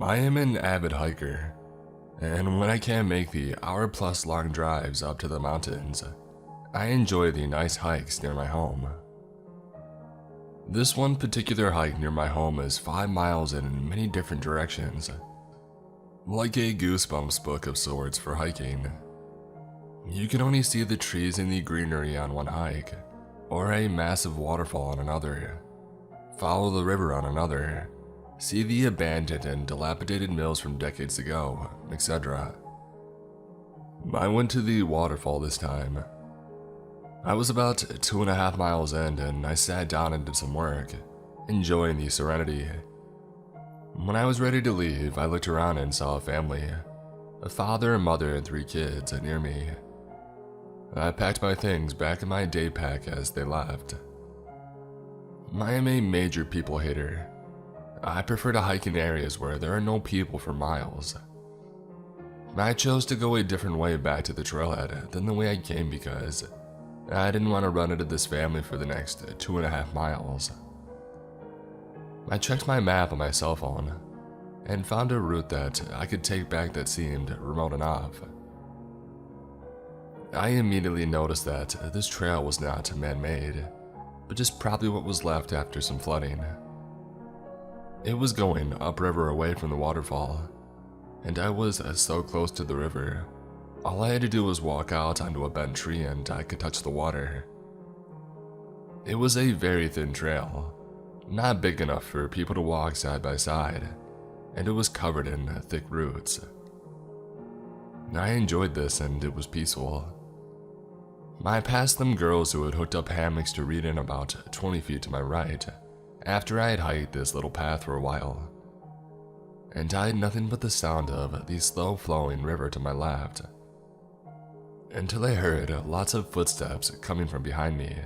I am an avid hiker, and when I can't make the hour-plus long drives up to the mountains, I enjoy the nice hikes near my home. This one particular hike near my home is 5 miles in many different directions, like a Goosebumps book of sorts for hiking. You can only see the trees and the greenery on one hike, or a massive waterfall on another, follow the river on another, see the abandoned and dilapidated mills from decades ago, etc. I went to the waterfall this time. I was about 2.5 miles in and I sat down and did some work, enjoying the serenity. When I was ready to leave, I looked around and saw a family, a father, a mother, and 3 kids near me. I packed my things back in my day pack as they left. I am a major people hater. I prefer to hike in areas where there are no people for miles. I chose to go a different way back to the trailhead than the way I came because I didn't want to run into this family for the next 2.5 miles. I checked my map on my cell phone and found a route that I could take back that seemed remote enough. I immediately noticed that this trail was not man-made, but just probably what was left after some flooding. It was going upriver away from the waterfall, and I was so close to the river. All I had to do was walk out onto a bent tree and I could touch the water. It was a very thin trail, not big enough for people to walk side by side, and it was covered in thick roots. I enjoyed this and it was peaceful. I passed them girls who had hooked up hammocks to read in about 20 feet to my right, after I had hiked this little path for a while, and I had nothing but the sound of the slow-flowing river to my left, until I heard lots of footsteps coming from behind me.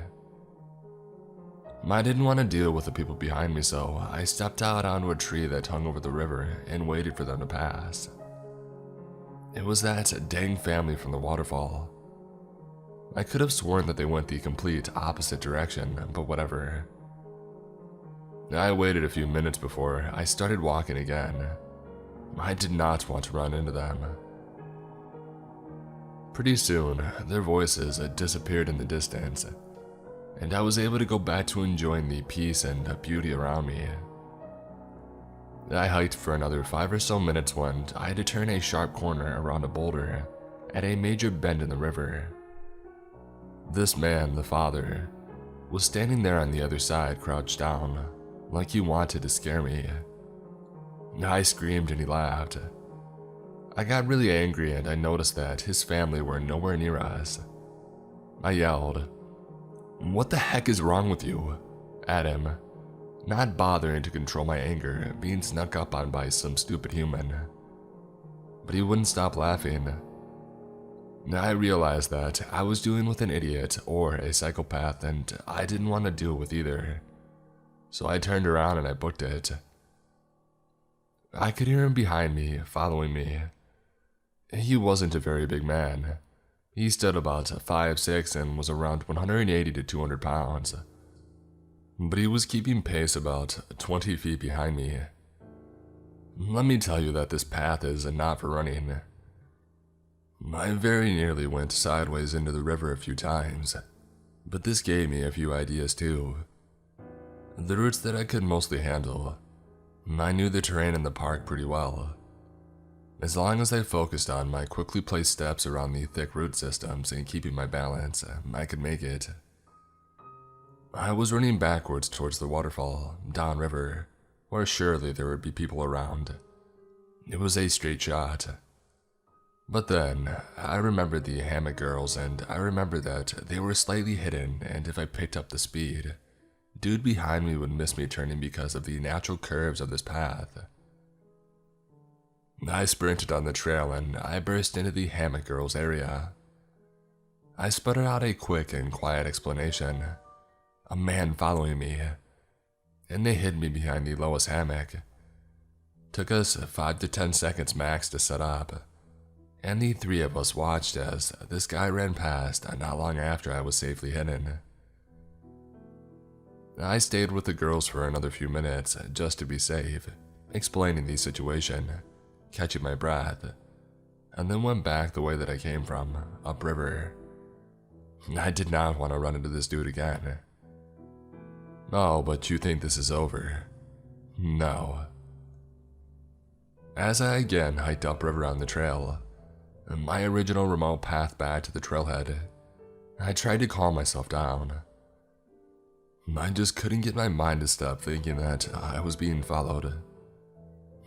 I didn't want to deal with the people behind me, so I stepped out onto a tree that hung over the river and waited for them to pass. It was that dang family from the waterfall. I could have sworn that they went the complete opposite direction, but whatever. I waited a few minutes before I started walking again. I did not want to run into them. Pretty soon, their voices had disappeared in the distance, and I was able to go back to enjoying the peace and beauty around me. I hiked for another 5 or so minutes when I had to turn a sharp corner around a boulder at a major bend in the river. This man, the father, was standing there on the other side, crouched down, like he wanted to scare me. I screamed and he laughed. I got really angry and I noticed that his family were nowhere near us. I yelled, "What the heck is wrong with you?" at him, not bothering to control my anger, being snuck up on by some stupid human. But he wouldn't stop laughing. I realized that I was dealing with an idiot or a psychopath and I didn't want to deal with either. So I turned around and I booked it. I could hear him behind me, following me. He wasn't a very big man. He stood about 5'6" and was around 180 to 200 pounds. But he was keeping pace about 20 feet behind me. Let me tell you that this path is not for running. I very nearly went sideways into the river a few times, but this gave me a few ideas too. The routes that I could mostly handle. I knew the terrain in the park pretty well. As long as I focused on my quickly placed steps around the thick root systems and keeping my balance, I could make it. I was running backwards towards the waterfall, downriver, where surely there would be people around. It was a straight shot. But then, I remembered the hammock girls and I remembered that they were slightly hidden, and if I picked up the speed, dude behind me would miss me turning because of the natural curves of this path. I sprinted on the trail and I burst into the hammock girls area. I sputtered out a quick and quiet explanation. A man following me, and they hid me behind the lowest hammock. Took us 5 to 10 seconds max to set up, and the 3 of us watched as this guy ran past not long after I was safely hidden. I stayed with the girls for another few minutes just to be safe, explaining the situation, catching my breath, and then went back the way that I came from, upriver. I did not want to run into this dude again. Oh, but you think this is over? No. As I again hiked upriver on the trail, my original remote path back to the trailhead, I tried to calm myself down. I just couldn't get my mind to stop thinking that I was being followed.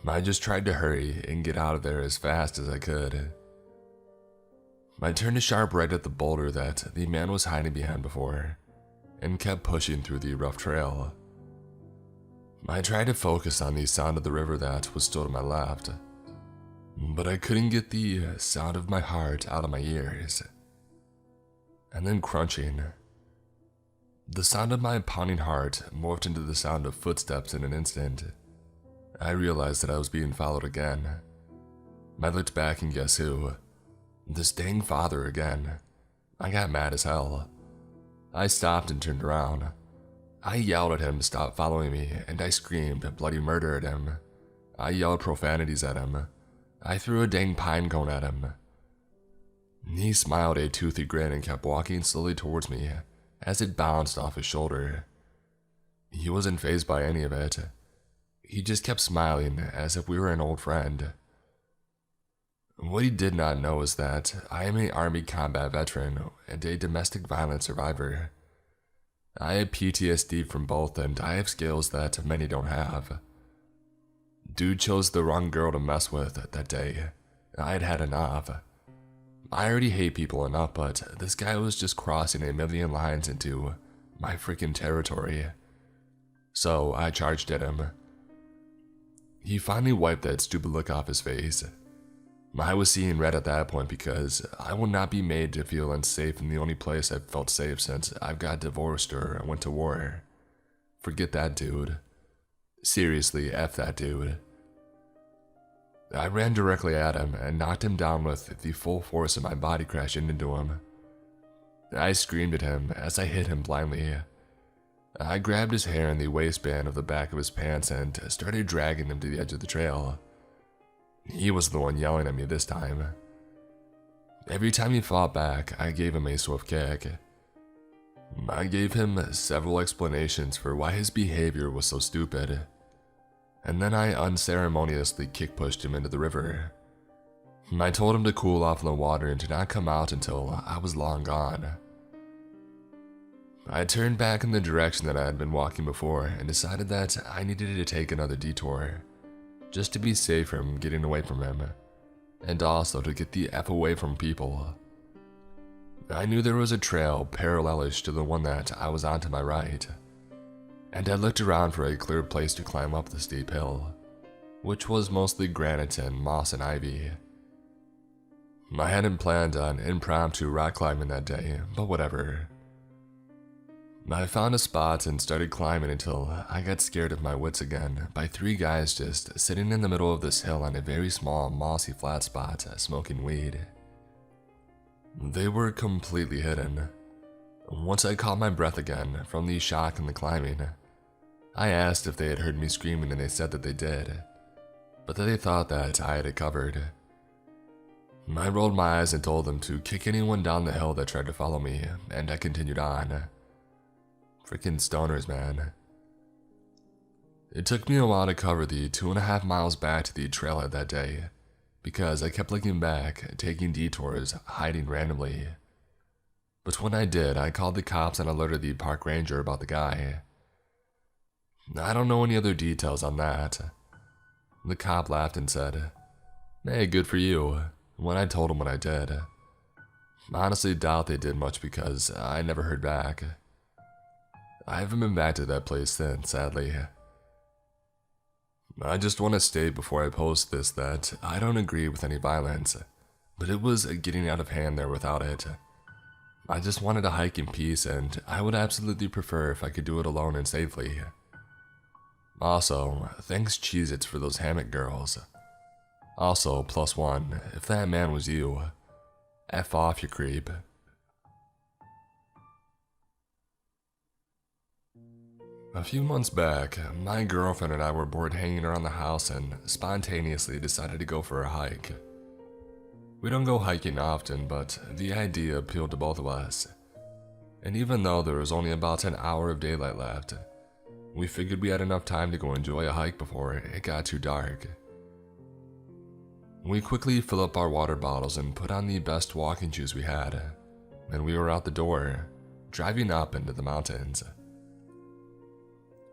I just tried to hurry and get out of there as fast as I could. I turned a sharp right at the boulder that the man was hiding behind before, and kept pushing through the rough trail. I tried to focus on the sound of the river that was still to my left, but I couldn't get the sound of my heart out of my ears. And then crunching. The sound of my pounding heart morphed into the sound of footsteps in an instant. I realized that I was being followed again. I looked back and guess who? This dang father again. I got mad as hell. I stopped and turned around. I yelled at him to stop following me, and I screamed bloody murder at him. I yelled profanities at him. I threw a dang pine cone at him. He smiled a toothy grin and kept walking slowly towards me as it bounced off his shoulder. He wasn't fazed by any of it. He just kept smiling as if we were an old friend. What he did not know is that I am an Army combat veteran and a domestic violence survivor. I have PTSD from both, and I have skills that many don't have. Dude chose the wrong girl to mess with that day. I had had enough. I already hate people enough, but this guy was just crossing a million lines into my freaking territory. So I charged at him. He finally wiped that stupid look off his face. I was seeing red at that point because I will not be made to feel unsafe in the only place I've felt safe since I've got divorced or went to war. Forget that dude. Seriously, F that dude. I ran directly at him and knocked him down with the full force of my body crashing into him. I screamed at him as I hit him blindly. I grabbed his hair in the waistband of the back of his pants and started dragging him to the edge of the trail. He was the one yelling at me this time. Every time he fought back, I gave him a swift kick. I gave him several explanations for why his behavior was so stupid, and then I unceremoniously kick-pushed him into the river. I told him to cool off in the water and to not come out until I was long gone. I turned back in the direction that I had been walking before and decided that I needed to take another detour, just to be safe from getting away from him, and also to get the F away from people. I knew there was a trail parallelish to the one that I was on to my right, and I looked around for a clear place to climb up the steep hill, which was mostly granite and moss and ivy. I hadn't planned on impromptu rock climbing that day, but whatever. I found a spot and started climbing until I got scared of my wits again by three guys just sitting in the middle of this hill on a very small mossy flat spot smoking weed. They were completely hidden. Once I caught my breath again from the shock and the climbing, I asked if they had heard me screaming and they said that they did, but that they thought that I had it covered. I rolled my eyes and told them to kick anyone down the hill that tried to follow me, and I continued on. Freaking stoners, man. It took me a while to cover the 2.5 miles back to the trailhead that day, because I kept looking back, taking detours, hiding randomly. But when I did, I called the cops and alerted the park ranger about the guy. I don't know any other details on that. The cop laughed and said, "Hey, good for you," when I told him what I did. I honestly doubt they did much because I never heard back. I haven't been back to that place since, sadly. I just want to state before I post this that I don't agree with any violence, but it was getting out of hand there without it. I just wanted to hike in peace, and I would absolutely prefer if I could do it alone and safely. Also, thanks Cheez-Its for those hammock girls. Also, +1, if that man was you, F off, you creep. A few months back, my girlfriend and I were bored hanging around the house and spontaneously decided to go for a hike. We don't go hiking often, but the idea appealed to both of us. And even though there was only about an hour of daylight left, we figured we had enough time to go enjoy a hike before it got too dark. We quickly filled up our water bottles and put on the best walking shoes we had, and we were out the door, driving up into the mountains.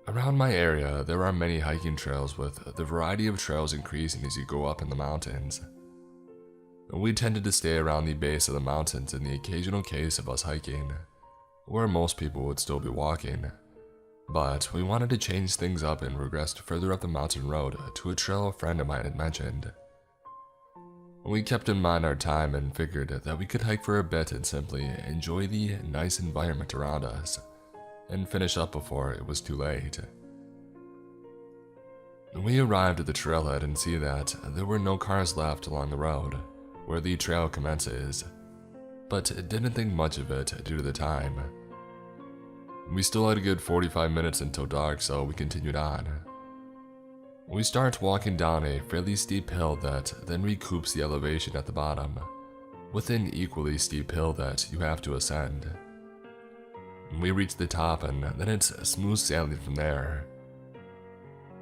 Around my area, there are many hiking trails, with the variety of trails increasing as you go up in the mountains. We tended to stay around the base of the mountains in the occasional case of us hiking, where most people would still be walking, but we wanted to change things up and regressed further up the mountain road to a trail a friend of mine had mentioned. We kept in mind our time and figured that we could hike for a bit and simply enjoy the nice environment around us, and finish up before it was too late. We arrived at the trailhead and see that there were no cars left along the road, where the trail commences, but didn't think much of it due to the time. We still had a good 45 minutes until dark, so we continued on. We start walking down a fairly steep hill that then recoups the elevation at the bottom, with an equally steep hill that you have to ascend. We reach the top and then it's smooth sailing from there.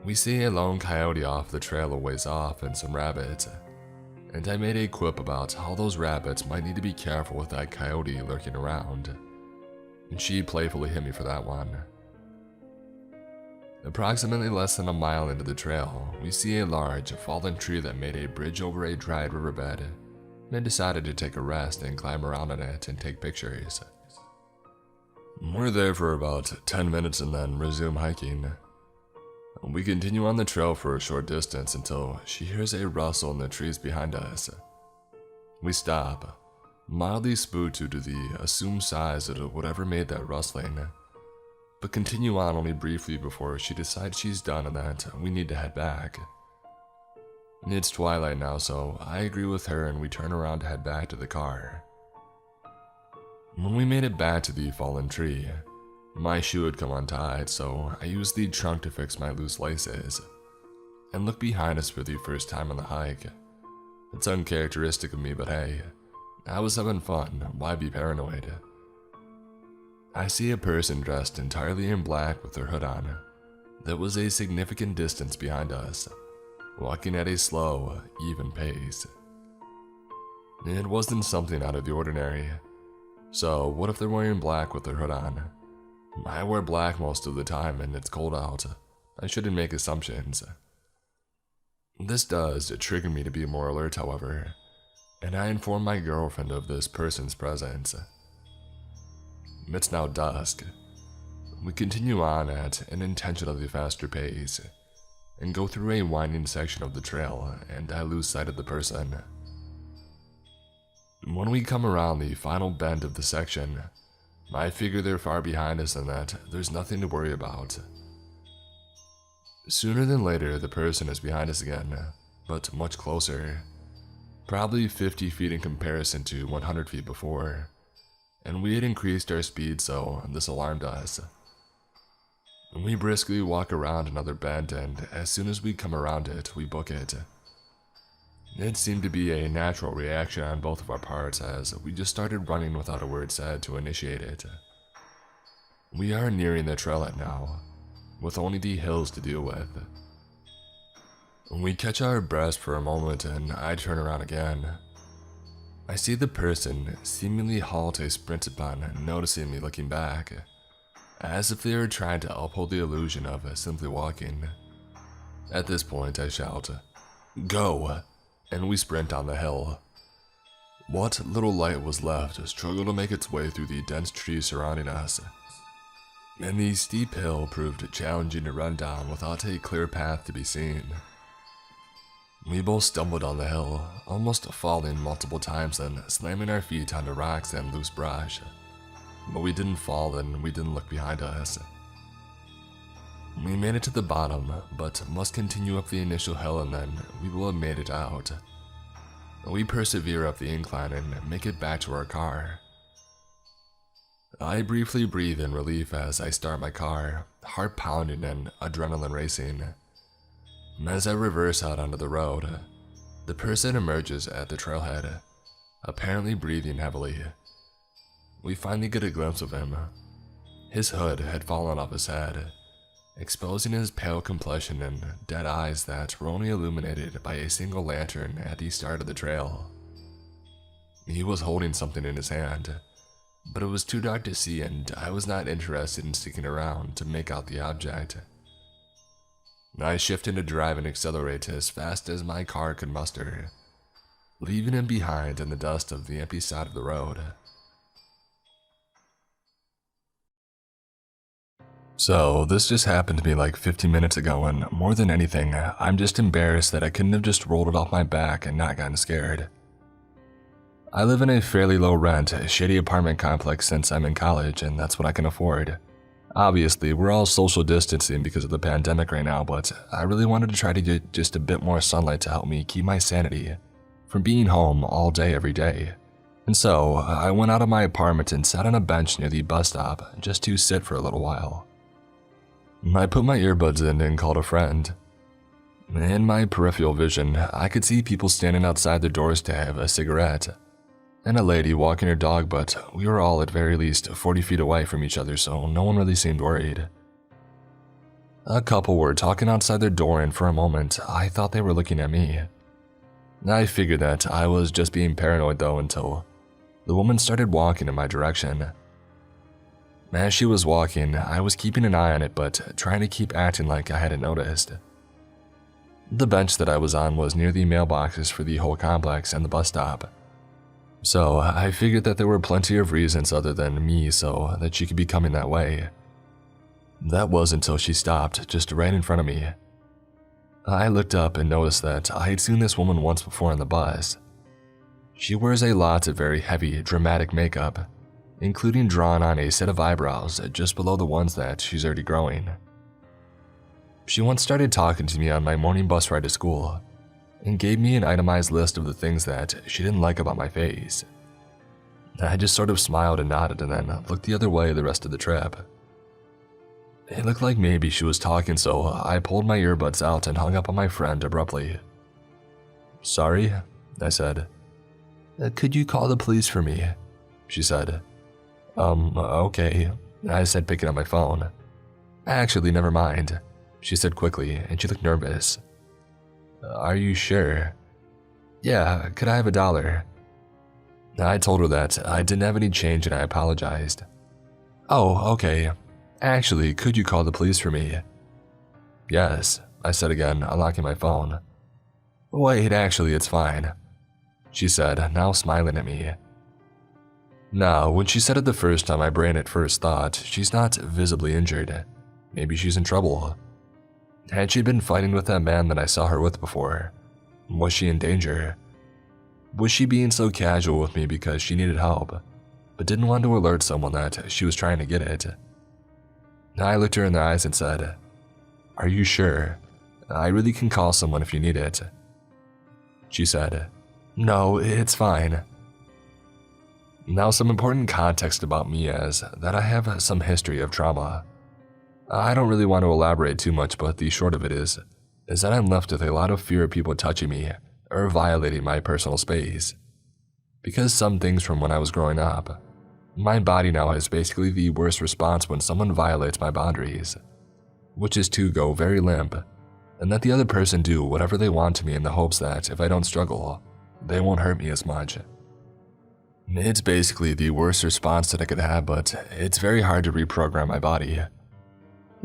We see a lone coyote off the trail a ways off and some rabbits, and I made a quip about how those rabbits might need to be careful with that coyote lurking around. And she playfully hit me for that one. Approximately less than a mile into the trail, we see a large fallen tree that made a bridge over a dried riverbed, and decided to take a rest and climb around on it and take pictures. We're there for about 10 minutes and then resume hiking. We continue on the trail for a short distance until she hears a rustle in the trees behind us. We stop, mildly spooked due to the assumed size of whatever made that rustling, but continue on only briefly before she decides she's done and that we need to head back. It's twilight now, so I agree with her and we turn around to head back to the car. When we made it back to the fallen tree, my shoe had come untied, so I used the trunk to fix my loose laces, and looked behind us for the first time on the hike. It's uncharacteristic of me, but hey, I was having fun, why be paranoid? I see a person dressed entirely in black with their hood on, that was a significant distance behind us, walking at a slow, even pace. It wasn't something out of the ordinary. So what if they're wearing black with their hood on? I wear black most of the time and it's cold out. I shouldn't make assumptions. This does trigger me to be more alert, however, and I inform my girlfriend of this person's presence. It's now dusk. We continue on at an intentionally faster pace, and go through a winding section of the trail, and I lose sight of the person. When we come around the final bend of the section, I figure they're far behind us and that there's nothing to worry about. Sooner than later, the person is behind us again, but much closer. Probably 50 feet in comparison to 100 feet before, and we had increased our speed, so this alarmed us. We briskly walk around another bend, and as soon as we come around it, we book it. It seemed to be a natural reaction on both of our parts, as we just started running without a word said to initiate it. We are nearing the trailhead now, with only the hills to deal with. We catch our breath for a moment and I turn around again. I see the person seemingly halt a sprint upon noticing me looking back, as if they were trying to uphold the illusion of simply walking. At this point I shout, "Go!" and we sprint down the hill. What little light was left struggled to make its way through the dense trees surrounding us, and the steep hill proved challenging to run down without a clear path to be seen. We both stumbled down the hill, almost falling multiple times and slamming our feet onto rocks and loose brush, but we didn't fall and we didn't look behind us. We made it to the bottom, but must continue up the initial hill and then we will have made it out. We persevere up the incline and make it back to our car. I briefly breathe in relief as I start my car, heart pounding and adrenaline racing. As I reverse out onto the road, the person emerges at the trailhead, apparently breathing heavily. We finally get a glimpse of him. His hood had fallen off his head, exposing his pale complexion and dead eyes that were only illuminated by a single lantern at the start of the trail. He was holding something in his hand, but it was too dark to see and I was not interested in sticking around to make out the object. I shift into drive and accelerate as fast as my car could muster, leaving him behind in the dust of the empty side of the road. So, this just happened to me like 15 minutes ago, and more than anything, I'm just embarrassed that I couldn't have just rolled it off my back and not gotten scared. I live in a fairly low-rent, shitty apartment complex since I'm in college, and that's what I can afford. Obviously, we're all social distancing because of the pandemic right now, but I really wanted to try to get just a bit more sunlight to help me keep my sanity from being home all day every day. And so, I went out of my apartment and sat on a bench near the bus stop just to sit for a little while. I put my earbuds in and called a friend. In my peripheral vision, I could see people standing outside their doors to have a cigarette, and a lady walking her dog, but we were all at very least 40 feet away from each other, so no one really seemed worried. A couple were talking outside their door, and for a moment, I thought they were looking at me. I figured that I was just being paranoid though until the woman started walking in my direction. As she was walking, I was keeping an eye on it, but trying to keep acting like I hadn't noticed. The bench that I was on was near the mailboxes for the whole complex and the bus stop. So I figured that there were plenty of reasons other than me so that she could be coming that way. That was until she stopped just right in front of me. I looked up and noticed that I had seen this woman once before on the bus. She wears a lot of very heavy, dramatic makeup, including drawn on a set of eyebrows just below the ones that she's already growing. She once started talking to me on my morning bus ride to school, and gave me an itemized list of the things that she didn't like about my face. I just sort of smiled and nodded and then looked the other way the rest of the trip. It looked like maybe she was talking, so I pulled my earbuds out and hung up on my friend abruptly. "Sorry," I said. "Could you call the police for me?" she said. Okay," I said, picking up my phone. "Actually, never mind," she said quickly, and she looked nervous. "Are you sure?" "Yeah, could I have $1?" I told her that I didn't have any change and I apologized. "Oh, okay. Actually, could you call the police for me?" "Yes," I said again, unlocking my phone. "Wait, actually, it's fine," she said, now smiling at me. Now, when she said it the first time, my brain at first thought, she's not visibly injured. Maybe she's in trouble. Had she been fighting with that man that I saw her with before? Was she in danger? Was she being so casual with me because she needed help, but didn't want to alert someone that she was trying to get it? I looked her in the eyes and said, "Are you sure? I really can call someone if you need it." She said, "No, it's fine." Now, some important context about me is that I have some history of trauma. I don't really want to elaborate too much, but the short of it is that I'm left with a lot of fear of people touching me or violating my personal space. Because some things from when I was growing up, my body now has basically the worst response when someone violates my boundaries, which is to go very limp, and let the other person do whatever they want to me in the hopes that if I don't struggle, they won't hurt me as much. It's basically the worst response that I could have, but it's very hard to reprogram my body.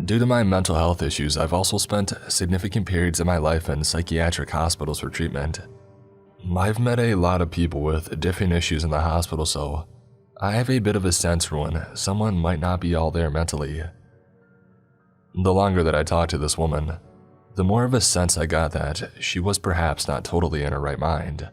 Due to my mental health issues, I've also spent significant periods of my life in psychiatric hospitals for treatment. I've met a lot of people with different issues in the hospital, so I have a bit of a sense for when someone might not be all there mentally. The longer that I talked to this woman, the more of a sense I got that she was perhaps not totally in her right mind.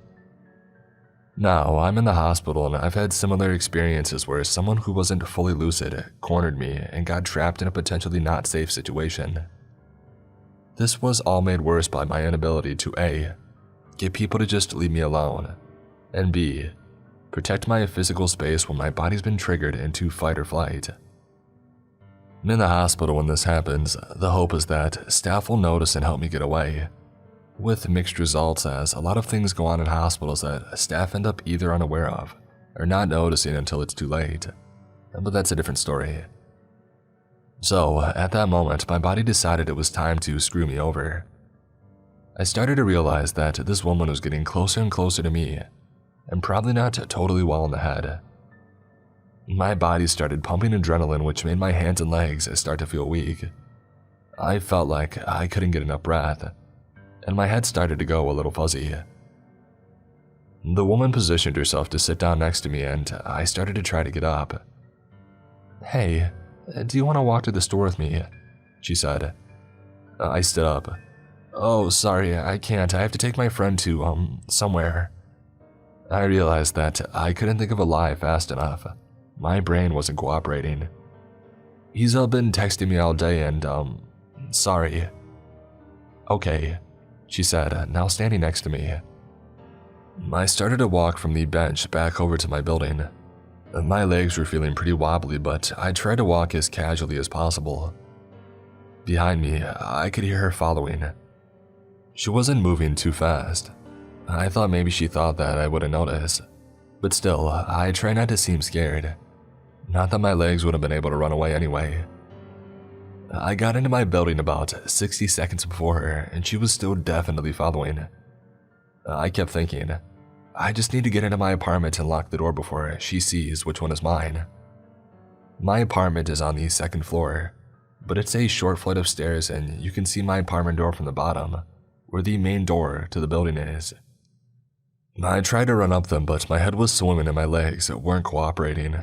Now, I'm in the hospital and I've had similar experiences where someone who wasn't fully lucid cornered me and got trapped in a potentially not safe situation. This was all made worse by my inability to A, get people to just leave me alone, and B, protect my physical space when my body's been triggered into fight or flight. In the hospital when this happens, the hope is that staff will notice and help me get away, with mixed results as a lot of things go on in hospitals that staff end up either unaware of or not noticing until it's too late, but that's a different story. So, at that moment, my body decided it was time to screw me over. I started to realize that this woman was getting closer and closer to me, and probably not totally well in the head. My body started pumping adrenaline, which made my hands and legs start to feel weak. I felt like I couldn't get enough breath, and my head started to go a little fuzzy. The woman positioned herself to sit down next to me, and I started to try to get up. "Hey, do you want to walk to the store with me?" she said. I stood up. "Oh, sorry, I can't. I have to take my friend to, somewhere." I realized that I couldn't think of a lie fast enough. My brain wasn't cooperating. "He's been texting me all day and, sorry." "Okay," she said, now standing next to me. I started to walk from the bench back over to my building. My legs were feeling pretty wobbly, but I tried to walk as casually as possible. Behind me, I could hear her following. She wasn't moving too fast. I thought maybe she thought that I wouldn't notice, but still, I tried not to seem scared. Not that my legs would have been able to run away anyway. I got into my building about 60 seconds before her, and she was still definitely following. I kept thinking, I just need to get into my apartment and lock the door before she sees which one is mine. My apartment is on the second floor, but it's a short flight of stairs and you can see my apartment door from the bottom, where the main door to the building is. I tried to run up them, but my head was swimming and my legs weren't cooperating.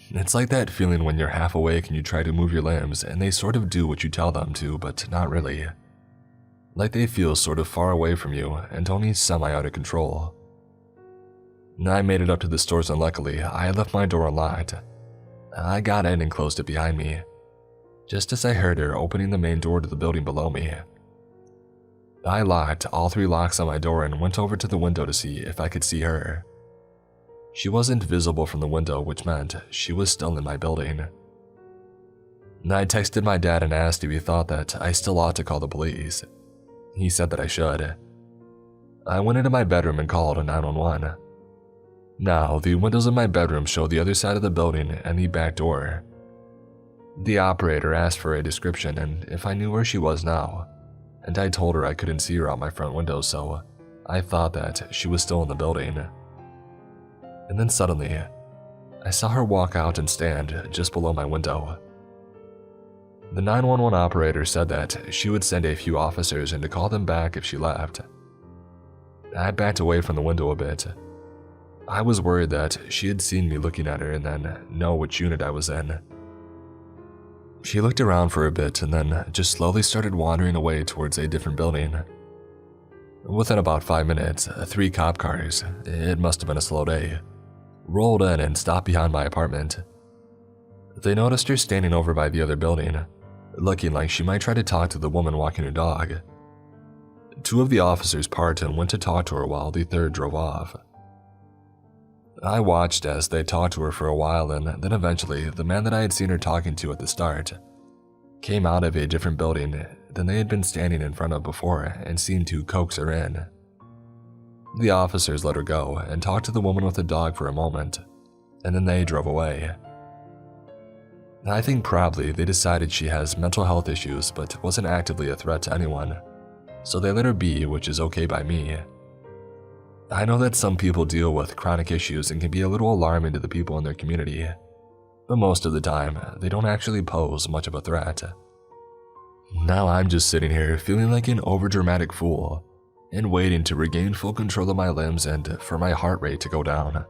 It's like that feeling when you're half awake and you try to move your limbs and they sort of do what you tell them to, but not really. Like they feel sort of far away from you and only semi out of control. I made it up to the stores and luckily, I left my door unlocked. I got in and closed it behind me, just as I heard her opening the main door to the building below me. I locked all 3 locks on my door and went over to the window to see if I could see her. She wasn't visible from the window, which meant she was still in my building. I texted my dad and asked if he thought that I still ought to call the police. He said that I should. I went into my bedroom and called 911. Now, the windows of my bedroom show the other side of the building and the back door. The operator asked for a description and if I knew where she was now, and I told her I couldn't see her out my front window, so I thought that she was still in the building. And then suddenly, I saw her walk out and stand just below my window. The 911 operator said that she would send a few officers and to call them back if she left. I backed away from the window a bit. I was worried that she had seen me looking at her and then know which unit I was in. She looked around for a bit and then just slowly started wandering away towards a different building. Within about 5 minutes, 3 cop cars, it must have been a slow day, rolled in and stopped behind my apartment. They noticed her standing over by the other building, looking like she might try to talk to the woman walking her dog. 2 of the officers parted and went to talk to her while the 3rd drove off. I watched as they talked to her for a while, and then eventually the man that I had seen her talking to at the start came out of a different building than they had been standing in front of before and seemed to coax her in. The officers let her go and talked to the woman with the dog for a moment, and then they drove away. I think probably they decided she has mental health issues but wasn't actively a threat to anyone, so they let her be, which is okay by me. I know that some people deal with chronic issues and can be a little alarming to the people in their community, but most of the time, they don't actually pose much of a threat. Now I'm just sitting here feeling like an overdramatic fool and waiting to regain full control of my limbs and for my heart rate to go down.